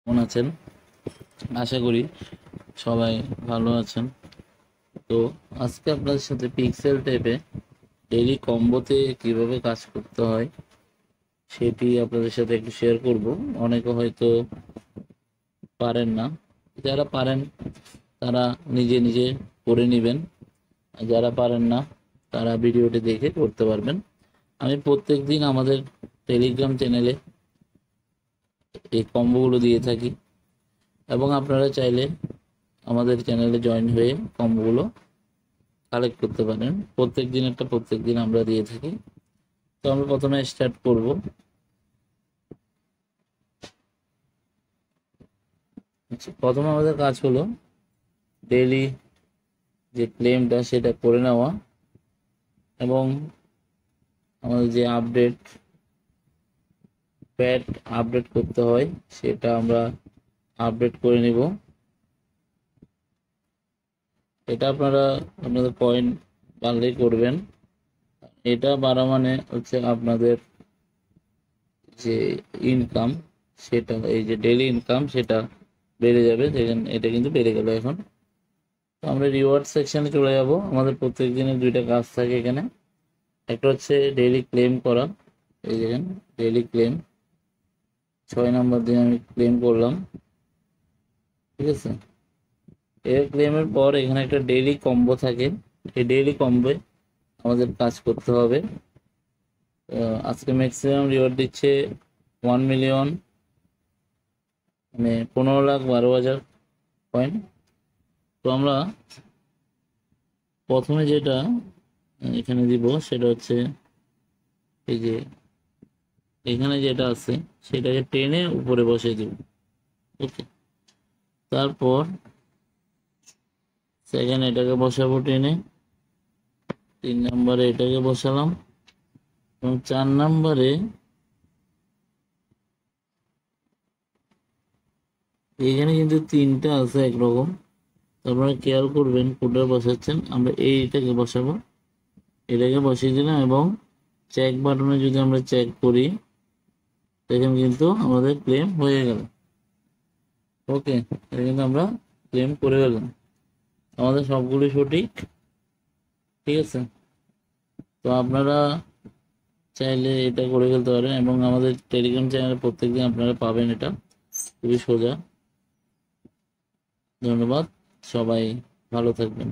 কেমন আছেন? আশা করি সবাই ভালো আছেন। তো আজকে আপনাদের সাথে পিক্সেল টেপে ডেইলি কম্বোতে কিভাবে কাজ করতে হয় সেটি আপনাদের সাথে একটু শেয়ার করব। অনেকে হয়তো পারেন না, যারা পারেন তারা নিজে নিজে করে নেবেন, আর যারা পারেন না তারা ভিডিওটি দেখে করতে পারবেন। আমি প্রত্যেক দিন আমাদের টেলিগ্রাম চ্যানেলে এই কম্বোগুলো দিয়ে থাকি, এবং আপনারা চাইলে আমাদের চ্যানেলে জয়েন হয়ে কম্বোগুলো কালেক্ট করতে পারেন। প্রত্যেক দিনেরটা প্রত্যেক দিন আমরা দিয়ে থাকি। তো আমরা প্রথমে স্টার্ট করব। আচ্ছা, প্রথমে আমাদের কাজ হলো ডেইলি যে ক্লেমটা সেটা করে নেওয়া, এবং আমাদের যে প্যাড আপডেট করতে হয় সেটা আমরা আপডেট করে নিব। এটা আপনারা আপনাদের পয়েন্ট বাড়লেই করবেন। এটা বাড়া মানে হচ্ছে আপনাদের যে ইনকাম, সেটা এই যে ডেইলি ইনকাম সেটা বেড়ে যাবে। দেখেন এটা কিন্তু বেড়ে গেল এখন। তো আমরা রিওয়ার্ড সেকশনে চলে যাব। আমাদের প্রত্যেক দিনের দুইটা কাজ থাকে এখানে। একটা হচ্ছে ডেইলি ক্লেম করা। এই দেখেন ডেইলি ক্লেম, 6 নম্বর দিন আমি ক্লেম করলাম। ঠিক আছে, এর ক্লেমের পর এখানে একটা ডেইলি কম্বো থাকে। এই ডেইলি কম্বোয় আমাদের কাজ করতে হবে। আজকে ম্যাক্সিমাম রিওয়ার্ড দিচ্ছে 1 মিলিয়ন, মানে 15,12,000 পয়েন্ট। তো আমরা প্রথমে যেটা এখানে দিব সেটা হচ্ছে এই যে এখানে যেটা আছে সেটাকে টেনে উপরে বসিয়ে দিব। ওকে, তারপর সেকেন্ড এটাকে বসাবো টেনে, 3 নম্বরে এটাকে বসালাম, এবং 4 নম্বরে এখানে কিন্তু তিনটা আছে একরকম। তারপরে খেয়াল করবেন কোনটা বসাচ্ছেন। আমরা এইটাকে বসাবো, এটাকে বসিয়ে দিলাম, এবং চেক বাটনে যদি আমরা চেক করি দেখেন কিন্তু আমাদের ক্লেম হয়ে গেল। ওকে, এটা কিন্তু আমরা ক্লেম করে গেলাম, আমাদের সবগুলি সঠিক। ঠিক আছে, তো আপনারা চাইলে এটা করে ফেলতে পারেন, এবং আমাদের টেলিগ্রাম চ্যানেলে প্রত্যেকদিন আপনারা পাবেন। এটা খুবই সোজা। ধন্যবাদ, সবাই ভালো থাকবেন।